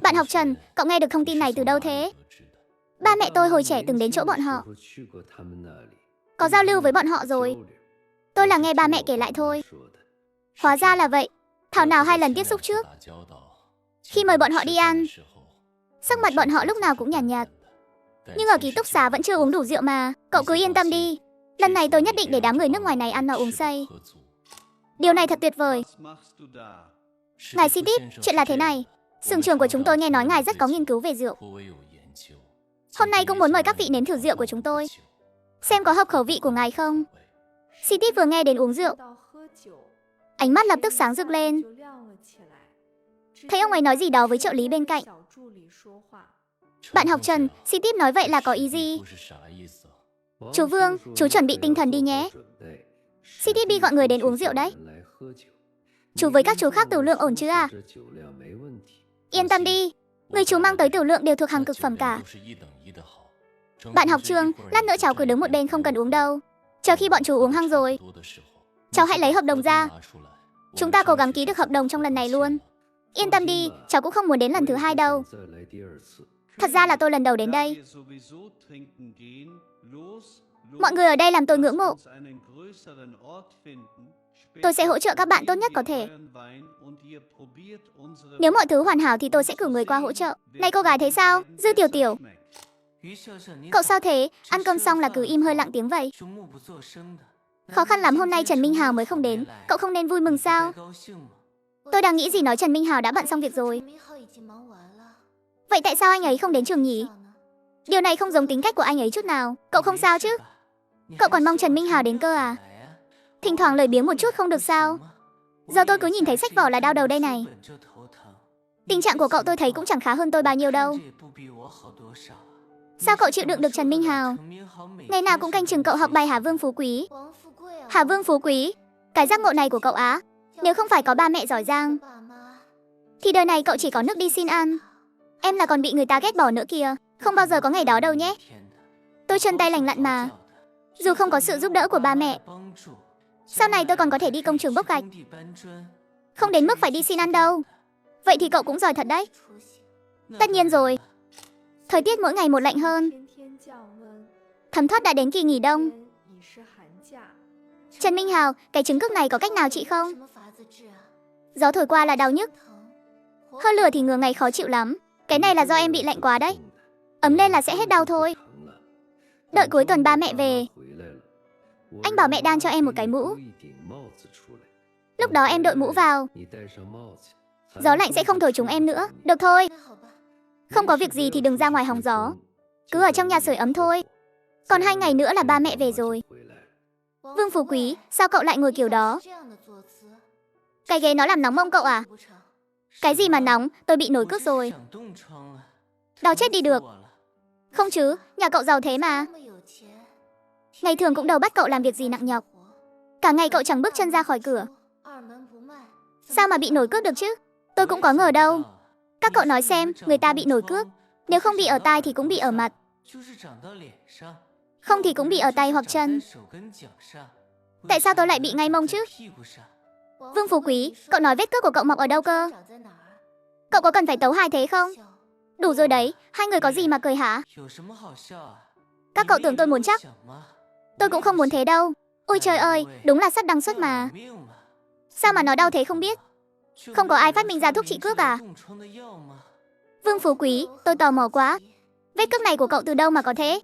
Bạn học Trần, cậu nghe được thông tin này từ đâu thế? Ba mẹ tôi hồi trẻ từng đến chỗ bọn họ. Có giao lưu với bọn họ rồi. Tôi là nghe ba mẹ kể lại thôi. Hóa ra là vậy. Thảo nào 2 lần tiếp xúc trước. Khi mời bọn họ đi ăn, sắc mặt bọn họ lúc nào cũng nhàn nhạt. Nhưng ở ký túc xá vẫn chưa uống đủ rượu mà. Cậu cứ yên tâm đi. Lần này tôi nhất định để đám người nước ngoài này ăn no uống say. Điều này thật tuyệt vời. Ngài Sitip, chuyện là thế này. Xưởng trường của chúng tôi nghe nói ngài rất có nghiên cứu về rượu. Hôm nay cũng muốn mời các vị nếm thử rượu của chúng tôi. Xem có hợp khẩu vị của ngài không. Sitip vừa nghe đến uống rượu, ánh mắt lập tức sáng rực lên. Thấy ông ấy nói gì đó với trợ lý bên cạnh. Bạn học Trần, Sitip nói vậy là có ý gì? Chú Vương, chú chuẩn bị tinh thần đi nhé. Sitip đi gọi người đến uống rượu đấy. Chú với các chú khác tửu lượng ổn chứ à? Yên tâm đi, người chú mang tới tửu lượng đều thuộc hàng cực phẩm cả. Bạn học Trương, lát nữa cháu cứ đứng một bên không cần uống đâu. Chờ khi bọn chú uống hăng rồi, cháu hãy lấy hợp đồng ra. Chúng ta cố gắng ký được hợp đồng trong lần này luôn. Yên tâm đi, cháu cũng không muốn đến lần thứ 2 đâu. Thật ra là tôi lần đầu đến đây. Mọi người ở đây làm tôi ngưỡng mộ. Tôi sẽ hỗ trợ các bạn tốt nhất có thể. Nếu mọi thứ hoàn hảo thì tôi sẽ cử người qua hỗ trợ. Này cô gái thấy sao? Dư Tiểu Tiểu. Cậu sao thế? Ăn cơm xong là cứ im hơi lặng tiếng vậy. Khó khăn lắm hôm nay Trần Minh Hào mới không đến. Cậu không nên vui mừng sao? Tôi đang nghĩ gì nói Trần Minh Hào đã bận xong việc rồi. Vậy tại sao anh ấy không đến trường nhỉ? Điều này không giống tính cách của anh ấy chút nào. Cậu không sao chứ? Cậu còn mong Trần Minh Hào đến cơ à? Thỉnh thoảng lười biếng một chút không được sao? Giờ tôi cứ nhìn thấy sách vở là đau đầu đây này. Tình trạng của cậu tôi thấy cũng chẳng khá hơn tôi bao nhiêu đâu. Sao cậu chịu đựng được Trần Minh Hào? Ngày nào cũng canh chừng cậu học bài hả Vương Phú Quý? Hả Vương Phú Quý? Cái giác ngộ này của cậu á, nếu không phải có ba mẹ giỏi giang thì đời này cậu chỉ có nước đi xin ăn. Em là còn bị người ta ghét bỏ nữa kìa. Không bao giờ có ngày đó đâu nhé. Tôi chân tay lành lặn mà. Dù không có sự giúp đỡ của ba mẹ, sau này tôi còn có thể đi công trường bốc gạch. Không đến mức phải đi xin ăn đâu. Vậy thì cậu cũng giỏi thật đấy. Tất nhiên rồi. Thời tiết mỗi ngày một lạnh hơn. Thấm thoát đã đến kỳ nghỉ đông. Trần Minh Hào, cái chứng cức này có cách nào trị không? Gió thổi qua là đau nhức. Hơn lửa thì ngứa ngày khó chịu lắm. Cái này là do em bị lạnh quá đấy. Ấm lên là sẽ hết đau thôi. Đợi cuối tuần ba mẹ về, anh bảo mẹ đan cho em một cái mũ. Lúc đó em đội mũ vào, gió lạnh sẽ không thổi chúng em nữa. Được thôi. Không có việc gì thì đừng ra ngoài hóng gió. Cứ ở trong nhà sưởi ấm thôi. Còn 2 ngày nữa là ba mẹ về rồi. Vương Phú Quý, sao cậu lại ngồi kiểu đó? Cái ghế nó làm nóng mông cậu à? Cái gì mà nóng, tôi bị nổi cước rồi. Đau chết đi được. Không chứ, nhà cậu giàu thế mà. Ngày thường cũng đâu bắt cậu làm việc gì nặng nhọc. Cả ngày cậu chẳng bước chân ra khỏi cửa. Sao mà bị nổi cước được chứ? Tôi cũng có ngờ đâu. Các cậu nói xem, người ta bị nổi cước, nếu không bị ở tai thì cũng bị ở mặt. Không thì cũng bị ở tay hoặc chân. Tại sao tôi lại bị ngay mông chứ? Vương Phú Quý, cậu nói vết cước của cậu mọc ở đâu cơ? Cậu có cần phải tấu hài thế không? Đủ rồi đấy, 2 người có gì mà cười hả? Các cậu tưởng tôi muốn chắc. Tôi cũng không muốn thế đâu. Ôi trời ơi, đúng là sắt đăng xuất mà. Sao mà nó đau thế không biết? Không có ai phát minh ra thuốc trị cước à? Vương Phú Quý, tôi tò mò quá. Vết cước này của cậu từ đâu mà có thế?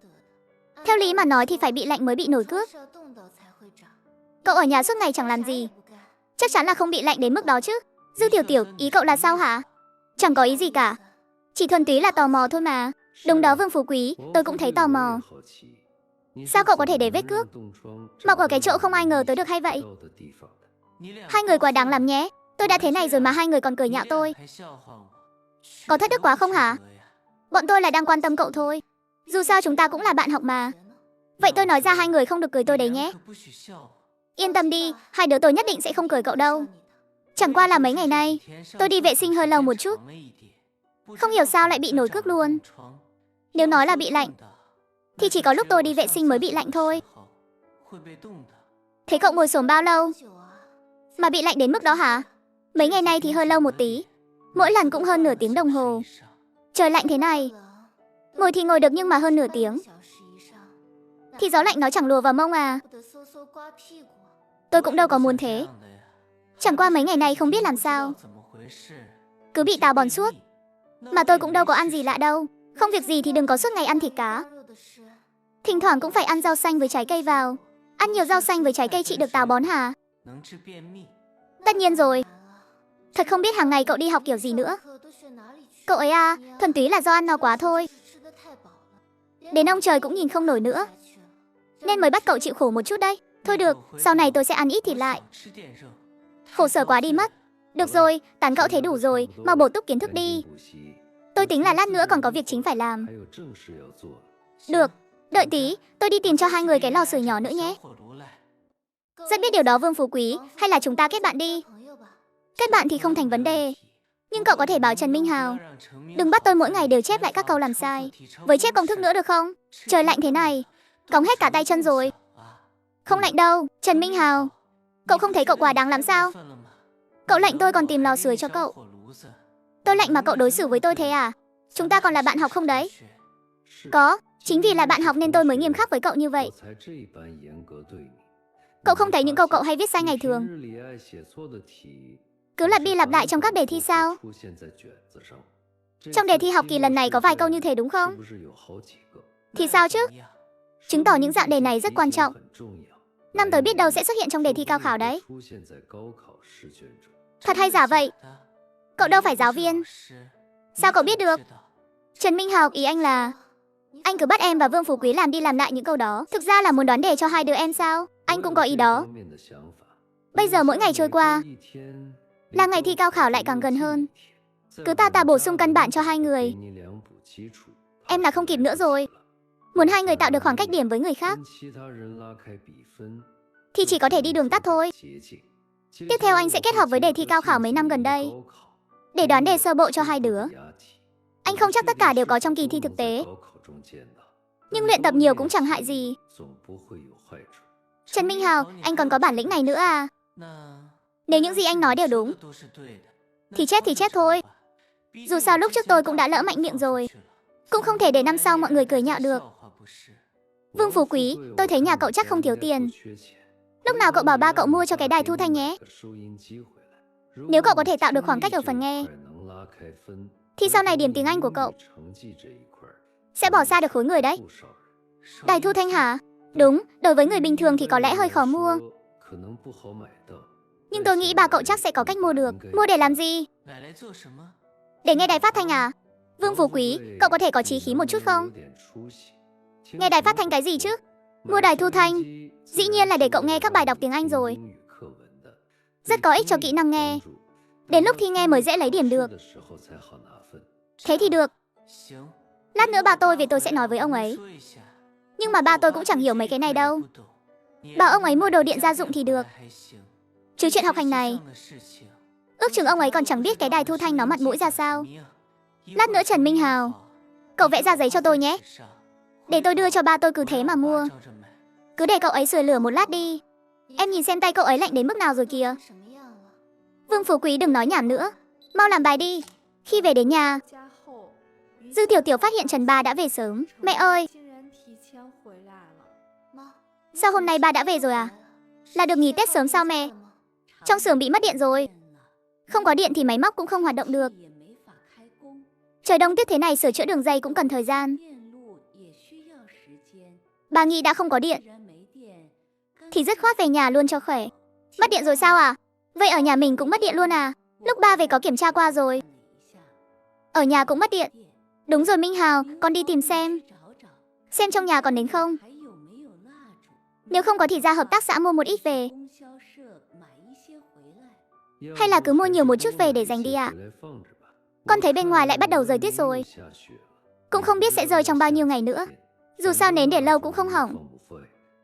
Theo lý mà nói thì phải bị lạnh mới bị nổi cước. Cậu ở nhà suốt ngày chẳng làm gì. Chắc chắn là không bị lạnh đến mức đó chứ. Dư Tiểu Tiểu, ý cậu là sao hả? Chẳng có ý gì cả. Chỉ thuần túy là tò mò thôi mà. Đúng đó Vương Phú Quý, tôi cũng thấy tò mò. Sao cậu có thể để vết cước mọc ở cái chỗ không ai ngờ tới được hay vậy? 2 người quá đáng lắm nhé. Tôi đã thế này rồi mà 2 người còn cười nhạo tôi. Có thất đức quá không hả? Bọn tôi là đang quan tâm cậu thôi. Dù sao chúng ta cũng là bạn học mà. Vậy tôi nói ra 2 người không được cười tôi đấy nhé. Yên tâm đi, 2 đứa tôi nhất định sẽ không cười cậu đâu. Chẳng qua là mấy ngày nay tôi đi vệ sinh hơi lâu một chút. Không hiểu sao lại bị nổi cước luôn. Nếu nói là bị lạnh thì chỉ có lúc tôi đi vệ sinh mới bị lạnh thôi. Thế cậu ngồi xổm bao lâu mà bị lạnh đến mức đó hả? Mấy ngày nay thì hơi lâu một tí. Mỗi lần cũng hơn nửa tiếng đồng hồ. Trời lạnh thế này. Ngồi thì ngồi được nhưng mà hơn nửa tiếng. Thì gió lạnh nó chẳng lùa vào mông à. Tôi cũng đâu có muốn thế. Chẳng qua mấy ngày nay không biết làm sao. Cứ bị táo bón suốt. Mà tôi cũng đâu có ăn gì lạ đâu. Không việc gì thì đừng có suốt ngày ăn thịt cá. Thỉnh thoảng cũng phải ăn rau xanh với trái cây vào. Ăn nhiều rau xanh với trái cây trị được táo bón hả? Tất nhiên rồi. Thật không biết hàng ngày cậu đi học kiểu gì nữa. Cậu ấy à, thuần túy là do ăn no quá thôi. Đến ông trời cũng nhìn không nổi nữa. Nên mới bắt cậu chịu khổ một chút đấy. Thôi được, sau này tôi sẽ ăn ít thịt lại. Khổ sở quá đi mất. Được rồi, tán cậu thế đủ rồi, mau bổ túc kiến thức đi. Tôi tính là lát nữa còn có việc chính phải làm. Được, đợi tí, tôi đi tìm cho hai người cái lò sưởi nhỏ nữa nhé. Rất biết điều đó Vương Phú Quý, hay là chúng ta kết bạn đi. Kết bạn thì không thành vấn đề. Nhưng cậu có thể bảo Trần Minh Hào đừng bắt tôi mỗi ngày đều chép lại các câu làm sai. Với chép công thức nữa được không? Trời lạnh thế này, cóng hết cả tay chân rồi. Không lạnh đâu, Trần Minh Hào. Cậu không thấy cậu quá đáng lắm sao? Cậu lạnh tôi còn tìm lò sưởi cho cậu. Tôi lạnh mà cậu đối xử với tôi thế à? Chúng ta còn là bạn học không đấy? Có, chính vì là bạn học nên tôi mới nghiêm khắc với cậu như vậy. Cậu không thấy những câu cậu hay viết sai ngày thường cứ lặp đi lặp lại trong các đề thi sao? Trong đề thi học kỳ lần này có vài câu như thế đúng không? Thì sao chứ? Chứng tỏ những dạng đề này rất quan trọng. Năm tới biết đâu sẽ xuất hiện trong đề thi cao khảo đấy. Thật hay giả vậy? Cậu đâu phải giáo viên. Sao cậu biết được? Trần Minh Hào, ý anh là anh cứ bắt em và Vương Phú Quý làm đi làm lại những câu đó. Thực ra là muốn đoán đề cho hai đứa em sao? Anh cũng có ý đó. Bây giờ mỗi ngày trôi qua là ngày thi cao khảo lại càng gần hơn. Cứ ta bổ sung căn bản cho hai người. Em là không kịp nữa rồi. Muốn hai người tạo được khoảng cách điểm với người khác thì chỉ có thể đi đường tắt thôi. Tiếp theo anh sẽ kết hợp với đề thi cao khảo mấy năm gần đây để đoán đề sơ bộ cho hai đứa. Anh không chắc tất cả đều có trong kỳ thi thực tế, nhưng luyện tập nhiều cũng chẳng hại gì. Trần Minh Hào, anh còn có bản lĩnh này nữa à? Nếu những gì anh nói đều đúng thì chép thôi. Dù sao lúc trước tôi cũng đã lỡ mạnh miệng rồi, cũng không thể để năm sau mọi người cười nhạo được. Vương Phú Quý, tôi thấy nhà cậu chắc không thiếu tiền. Lúc nào cậu bảo ba cậu mua cho cái đài thu thanh nhé. Nếu cậu có thể tạo được khoảng cách ở phần nghe thì sau này điểm tiếng Anh của cậu sẽ bỏ xa được khối người đấy. Đài thu thanh hả? Đúng, đối với người bình thường thì có lẽ hơi khó mua. Nhưng tôi nghĩ ba cậu chắc sẽ có cách mua được. Mua để làm gì? Để nghe đài phát thanh à? Vương Phú Quý, cậu có thể có chí khí một chút không? Nghe đài phát thanh cái gì chứ? Mua đài thu thanh dĩ nhiên là để cậu nghe các bài đọc tiếng Anh rồi. Rất có ích cho kỹ năng nghe. Đến lúc thi nghe mới dễ lấy điểm được. Thế thì được. Lát nữa ba tôi về tôi sẽ nói với ông ấy. Nhưng mà ba tôi cũng chẳng hiểu mấy cái này đâu. Bảo ông ấy mua đồ điện gia dụng thì được. Chứ chuyện học hành này, ước chừng ông ấy còn chẳng biết cái đài thu thanh nó mặt mũi ra sao. Lát nữa Trần Minh Hào, cậu vẽ ra giấy cho tôi nhé. Để tôi đưa cho ba tôi cứ thế mà mua. Cứ để cậu ấy sưởi lửa một lát đi. Em nhìn xem tay cậu ấy lạnh đến mức nào rồi kìa. Vương Phú Quý đừng nói nhảm nữa, mau làm bài đi. Khi về đến nhà, Dư Tiểu Tiểu phát hiện Trần Ba đã về sớm. Mẹ ơi, sao hôm nay ba đã về rồi à? Là được nghỉ Tết sớm sao mẹ? Trong xưởng bị mất điện rồi. Không có điện thì máy móc cũng không hoạt động được. Trời đông tuyết thế này sửa chữa đường dây cũng cần thời gian. Bà nghĩ đã không có điện thì dứt khoát về nhà luôn cho khỏe. Mất điện rồi sao à? Vậy ở nhà mình cũng mất điện luôn à? Lúc ba về có kiểm tra qua rồi. Ở nhà cũng mất điện. Đúng rồi Minh Hào, con đi tìm xem trong nhà còn đến không. Nếu không có thì ra hợp tác xã mua một ít về. Hay là cứ mua nhiều một chút về để dành đi ạ? Con thấy bên ngoài lại bắt đầu rơi tuyết rồi. Cũng không biết sẽ rơi trong bao nhiêu ngày nữa. Dù sao nến để lâu cũng không hỏng.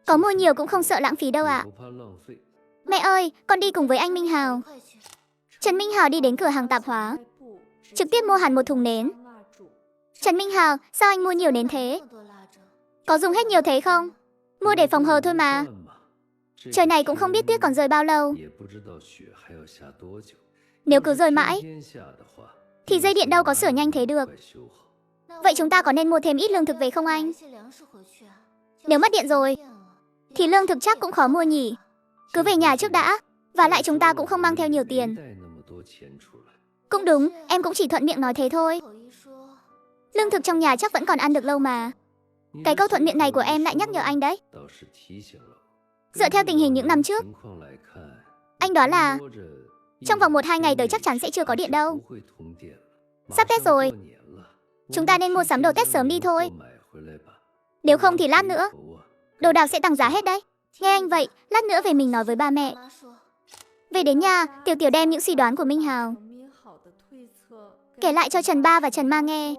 Có mua nhiều cũng không sợ lãng phí đâu ạ. Mẹ ơi, con đi cùng với anh Minh Hào. Trần Minh Hào đi đến cửa hàng tạp hóa, trực tiếp mua hẳn một thùng nến. Trần Minh Hào, sao anh mua nhiều nến thế? Có dùng hết nhiều thế không? Mua để phòng hờ thôi mà. Trời này cũng không biết tuyết còn rơi bao lâu. Nếu cứ rơi mãi thì dây điện đâu có sửa nhanh thế được. Vậy chúng ta có nên mua thêm ít lương thực về không anh? Nếu mất điện rồi, thì lương thực chắc cũng khó mua nhỉ. Cứ về nhà trước đã, và lại chúng ta cũng không mang theo nhiều tiền. Cũng đúng, em cũng chỉ thuận miệng nói thế thôi. Lương thực trong nhà chắc vẫn còn ăn được lâu mà. Cái câu thuận miệng này của em lại nhắc nhở anh đấy. Dựa theo tình hình những năm trước, anh đoán là trong vòng 1-2 ngày tới chắc chắn sẽ chưa có điện đâu. Sắp Tết rồi, chúng ta nên mua sắm đồ Tết sớm đi thôi. Nếu không thì lát nữa, đồ đạc sẽ tăng giá hết đấy. Nghe anh vậy, lát nữa về mình nói với ba mẹ. Về đến nhà, Tiểu Tiểu đem những suy đoán của Minh Hào kể lại cho Trần Ba và Trần Ma nghe.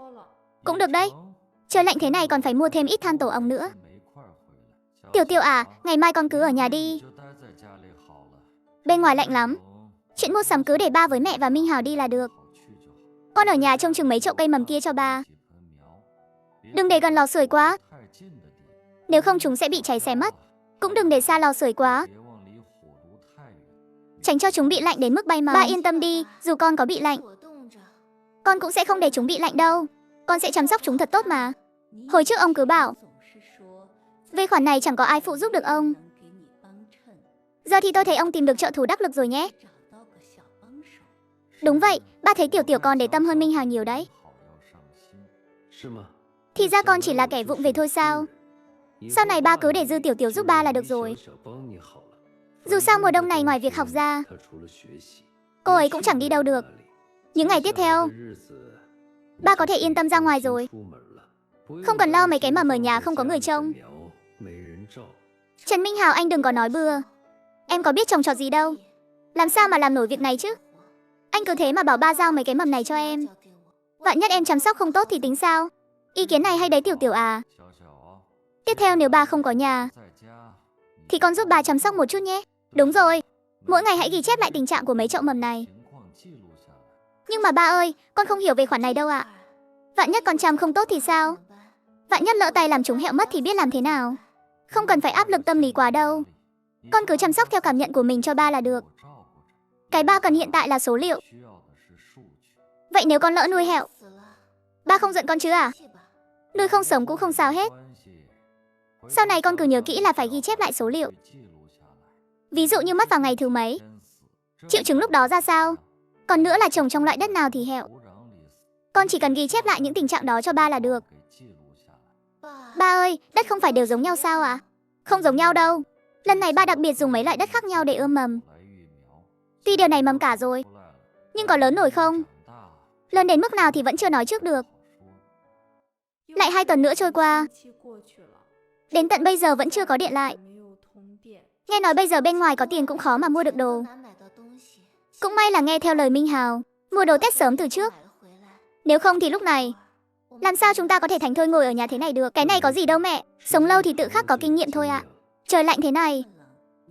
Cũng được đấy, trời lạnh thế này còn phải mua thêm ít than tổ ong nữa. Tiểu Tiểu à, ngày mai con cứ ở nhà đi. Bên ngoài lạnh lắm. Chuyện mua sắm cứ để ba với mẹ và Minh Hào đi là được. Con ở nhà trông chừng mấy chậu cây mầm kia cho ba. Đừng để gần lò sưởi quá, nếu không chúng sẽ bị cháy xém mất. Cũng đừng để xa lò sưởi quá, tránh cho chúng bị lạnh đến mức bay màu. Ba yên tâm đi, dù con có bị lạnh, con cũng sẽ không để chúng bị lạnh đâu. Con sẽ chăm sóc chúng thật tốt mà. Hồi trước ông cứ bảo về khoản này chẳng có ai phụ giúp được ông. Giờ thì tôi thấy ông tìm được trợ thủ đắc lực rồi nhé. Đúng vậy, ba thấy Tiểu Tiểu con để tâm hơn Minh Hào nhiều đấy. Thì ra con chỉ là kẻ vụng về thôi sao? Sau này ba cứ để dư Tiểu Tiểu giúp ba là được rồi. Dù sao mùa đông này ngoài việc học ra, cô ấy cũng chẳng đi đâu được. Những ngày tiếp theo, ba có thể yên tâm ra ngoài rồi. Không cần lo mấy cái mầm ở nhà không có người trông. Trần Minh Hào, anh đừng có nói bừa. Em có biết trồng trọt gì đâu. Làm sao mà làm nổi việc này chứ? Anh cứ thế mà bảo ba giao mấy cái mầm này cho em. Vạn nhất em chăm sóc không tốt thì tính sao? Ý kiến này hay đấy Tiểu Tiểu à. Tiếp theo nếu ba không có nhà, thì con giúp ba chăm sóc một chút nhé. Đúng rồi, mỗi ngày hãy ghi chép lại tình trạng của mấy chậu mầm này. Nhưng mà ba ơi, con không hiểu về khoản này đâu ạ. Vạn nhất con chăm không tốt thì sao? Vạn nhất lỡ tay làm chúng hẹo mất thì biết làm thế nào? Không cần phải áp lực tâm lý quá đâu. Con cứ chăm sóc theo cảm nhận của mình cho ba là được. Cái ba cần hiện tại là số liệu. Vậy nếu con lỡ nuôi hẹo, ba không giận con chứ à? Nuôi không sống cũng không sao hết. Sau này con cứ nhớ kỹ là phải ghi chép lại số liệu. Ví dụ như mất vào ngày thứ mấy, triệu chứng lúc đó ra sao, còn nữa là trồng trong loại đất nào thì hẹo. Con chỉ cần ghi chép lại những tình trạng đó cho ba là được. Ba ơi, đất không phải đều giống nhau sao ạ? Không giống nhau đâu. Lần này ba đặc biệt dùng mấy loại đất khác nhau để ươm mầm. Tuy điều này mầm cả rồi, nhưng có lớn nổi không? Lớn đến mức nào thì vẫn chưa nói trước được. Lại 2 tuần nữa trôi qua, đến tận bây giờ vẫn chưa có điện lại. Nghe nói bây giờ bên ngoài có tiền cũng khó mà mua được đồ. Cũng may là nghe theo lời Minh Hào, mua đồ Tết sớm từ trước. Nếu không thì lúc này, làm sao chúng ta có thể thảnh thơi ngồi ở nhà thế này được? Cái này có gì đâu mẹ, sống lâu thì tự khắc có kinh nghiệm thôi ạ. Trời lạnh thế này.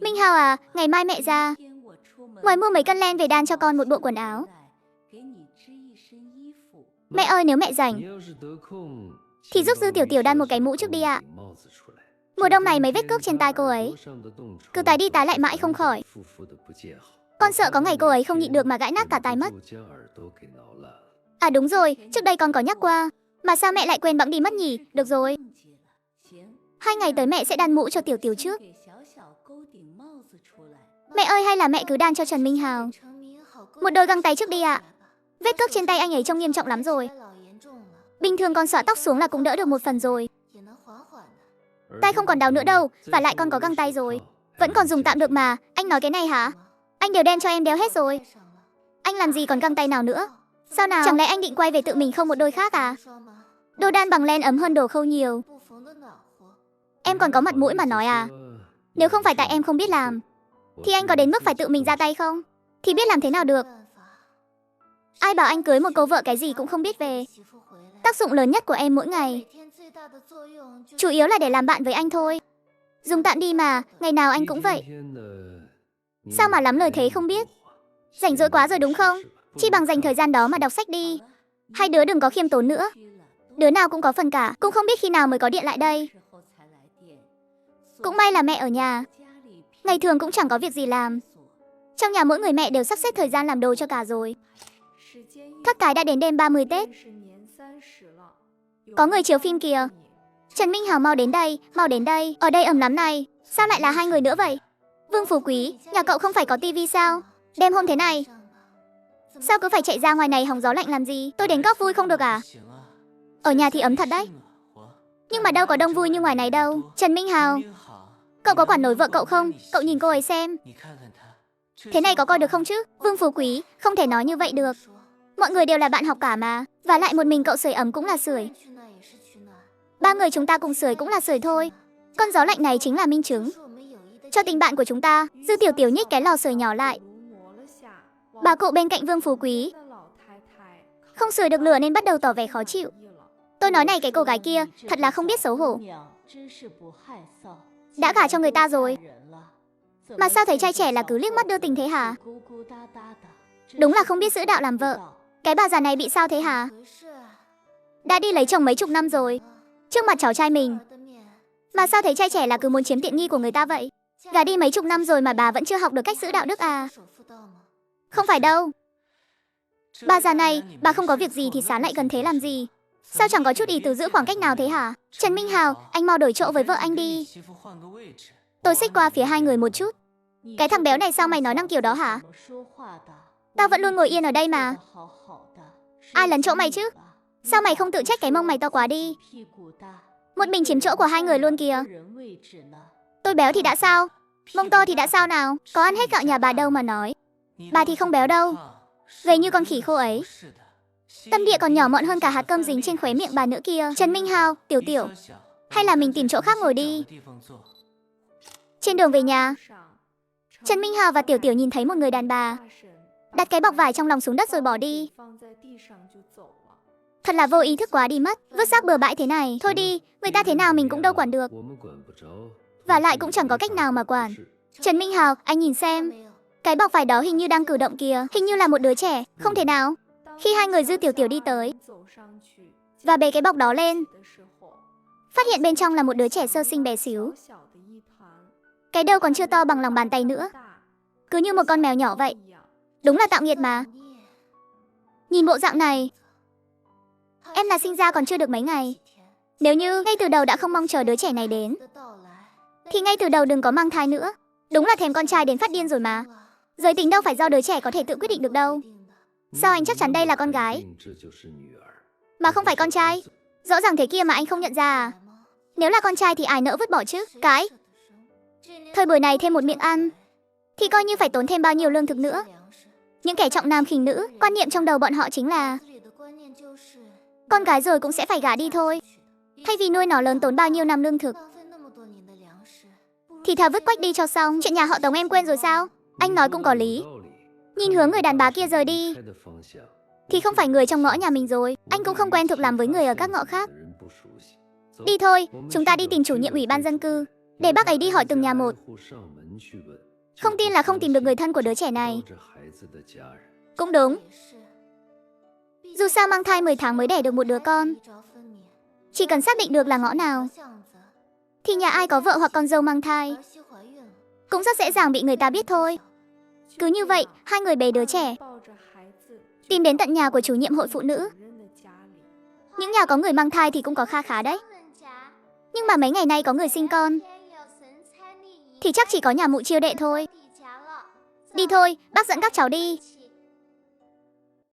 Minh Hào à, ngày mai mẹ ra, ngoài mua mấy cân len về đan cho con một bộ quần áo. Mẹ ơi, nếu mẹ rảnh thì giúp Dư Tiểu Tiểu đan một cái mũ trước đi ạ. Mùa đông này mấy vết cước trên tai cô ấy cứ tái đi tái lại mãi không khỏi. Con sợ có ngày cô ấy không nhịn được mà gãi nát cả tai mất. À đúng rồi, trước đây con có nhắc qua, mà sao mẹ lại quên bẵng đi mất nhỉ? Được rồi, 2 ngày tới mẹ sẽ đan mũ cho Tiểu Tiểu trước. Mẹ ơi, hay là mẹ cứ đan cho Trần Minh Hào một đôi găng tay trước đi ạ. Vết cước trên tay anh ấy trông nghiêm trọng lắm rồi. Bình thường con xõa tóc xuống là cũng đỡ được một phần rồi. Tay không còn đau nữa đâu, và lại con có găng tay rồi. Vẫn còn dùng tạm được mà, anh nói cái này hả? Anh đều đen cho em đeo hết rồi. Anh làm gì còn găng tay nào nữa? Sao nào? Chẳng lẽ anh định quay về tự mình không một đôi khác à? Đồ đan bằng len ấm hơn đồ khâu nhiều. Em còn có mặt mũi mà nói à? Nếu không phải tại em không biết làm, thì anh có đến mức phải tự mình ra tay không? Thì biết làm thế nào được? Ai bảo anh cưới một cô vợ cái gì cũng không biết về. Tác dụng lớn nhất của em mỗi ngày chủ yếu là để làm bạn với anh thôi. Dùng tạm đi mà, ngày nào anh cũng vậy. Sao mà lắm lời thế không biết? Rảnh rỗi quá rồi đúng không? Chi bằng dành thời gian đó mà đọc sách đi. Hai đứa đừng có khiêm tốn nữa. Đứa nào cũng có phần cả, cũng không biết khi nào mới có điện lại đây. Cũng may là mẹ ở nhà, ngày thường cũng chẳng có việc gì làm. Trong nhà mỗi người mẹ đều sắp xếp thời gian làm đồ cho cả rồi. Các cái đã đến đêm 30 Tết. Có người chiếu phim kìa. Trần Minh Hào mau đến đây, ở đây ẩm lắm này. Sao lại là hai người nữa vậy? Vương Phú Quý, nhà cậu không phải có tivi sao? Đêm hôm thế này, sao cứ phải chạy ra ngoài này hóng gió lạnh làm gì? Tôi đến góp vui không được à? Ở nhà thì ấm thật đấy. Nhưng mà đâu có đông vui như ngoài này đâu. Trần Minh Hào, cậu có quản nổi vợ cậu không? Cậu nhìn cô ấy xem. Thế này có coi được không chứ? Vương Phú Quý, không thể nói như vậy được. Mọi người đều là bạn học cả mà. Và lại một mình cậu sưởi ấm cũng là sưởi. Ba người chúng ta cùng sưởi cũng là sưởi thôi. Con gió lạnh này chính là minh chứng cho tình bạn của chúng ta. Dư Tiểu Tiểu nhích cái lò sưởi nhỏ lại. Bà cụ bên cạnh Vương Phú Quý không sưởi được lửa nên bắt đầu tỏ vẻ khó chịu. Tôi nói này, cái cô gái kia thật là không biết xấu hổ. Đã gả cho người ta rồi mà sao thấy trai trẻ là cứ liếc mắt đưa tình thế hả? Đúng là không biết giữ đạo làm vợ. Cái bà già này bị sao thế hả? Đã đi lấy chồng mấy chục năm rồi, trước mặt cháu trai mình mà sao thấy trai trẻ là cứ muốn chiếm tiện nghi của người ta vậy? Gả đi mấy chục năm rồi mà bà vẫn chưa học được cách giữ đạo đức à? Không phải đâu. Bà già này, bà không có việc gì thì sán lại gần thế làm gì? Sao chẳng có chút ý tứ giữ khoảng cách nào thế hả? Trần Minh Hào, anh mau đổi chỗ với vợ anh đi. Tôi xích qua phía hai người một chút. Cái thằng béo này sao mày nói năng kiểu đó hả? Tao vẫn luôn ngồi yên ở đây mà. Ai lấn chỗ mày chứ? Sao mày không tự trách cái mông mày to quá đi? Một mình chiếm chỗ của hai người luôn kìa. Tôi béo thì đã sao? Mông to thì đã sao nào? Có ăn hết gạo nhà bà đâu mà nói. Bà thì không béo đâu, gầy như con khỉ khô ấy. Tâm địa còn nhỏ mọn hơn cả hạt cơm dính trên khóe miệng bà nữa kia. Trần Minh Hào, Tiểu Tiểu, hay là mình tìm chỗ khác ngồi đi. Trên đường về nhà, Trần Minh Hào và Tiểu Tiểu nhìn thấy một người đàn bà đặt cái bọc vải trong lòng xuống đất rồi bỏ đi. Thật là vô ý thức quá đi mất. Vứt xác bừa bãi thế này. Thôi đi, người ta thế nào mình cũng đâu quản được. Và lại cũng chẳng có cách nào mà quản. Trần Minh Hào, anh nhìn xem. Cái bọc vải đó hình như đang cử động kìa. Hình như là một đứa trẻ. Không thể nào. Khi hai người Dư Tiểu Tiểu đi tới và bế cái bọc đó lên, phát hiện bên trong là một đứa trẻ sơ sinh bé xíu. Cái đầu còn chưa to bằng lòng bàn tay nữa, cứ như một con mèo nhỏ vậy. Đúng là tạo nghiệt mà. Nhìn bộ dạng này, em là sinh ra còn chưa được mấy ngày. Nếu như ngay từ đầu đã không mong chờ đứa trẻ này đến, thì ngay từ đầu đừng có mang thai nữa. Đúng là thèm con trai đến phát điên rồi mà. Giới tính đâu phải do đứa trẻ có thể tự quyết định được đâu. Sao anh chắc chắn đây là con gái mà không phải con trai? Rõ ràng thế kia mà anh không nhận ra à? Nếu là con trai thì ai nỡ vứt bỏ chứ? Cái thời buổi này thêm một miệng ăn thì coi như phải tốn thêm bao nhiêu lương thực nữa. Những kẻ trọng nam khinh nữ, quan niệm trong đầu bọn họ chính là con gái rồi cũng sẽ phải gả đi thôi. Thay vì nuôi nó lớn tốn bao nhiêu năm lương thực thì thà vứt quách đi cho xong. Chuyện nhà họ Tống em quên rồi sao? Anh nói cũng có lý. Nhìn hướng người đàn bà kia rời đi thì không phải người trong ngõ nhà mình rồi. Anh cũng không quen thuộc làm với người ở các ngõ khác. Đi thôi, chúng ta đi tìm chủ nhiệm ủy ban dân cư để bác ấy đi hỏi từng nhà một. Không tin là không tìm được người thân của đứa trẻ này. Cũng đúng. Dù sao mang thai 10 tháng mới đẻ được một đứa con, chỉ cần xác định được là ngõ nào thì nhà ai có vợ hoặc con dâu mang thai cũng rất dễ dàng bị người ta biết thôi. Cứ như vậy, hai người bế đứa trẻ tìm đến tận nhà của chủ nhiệm hội phụ nữ. Những nhà có người mang thai thì cũng có kha khá đấy. Nhưng mà mấy ngày nay có người sinh con thì chắc chỉ có nhà mụ Chiêu Đệ thôi. Đi thôi, bác dẫn các cháu đi.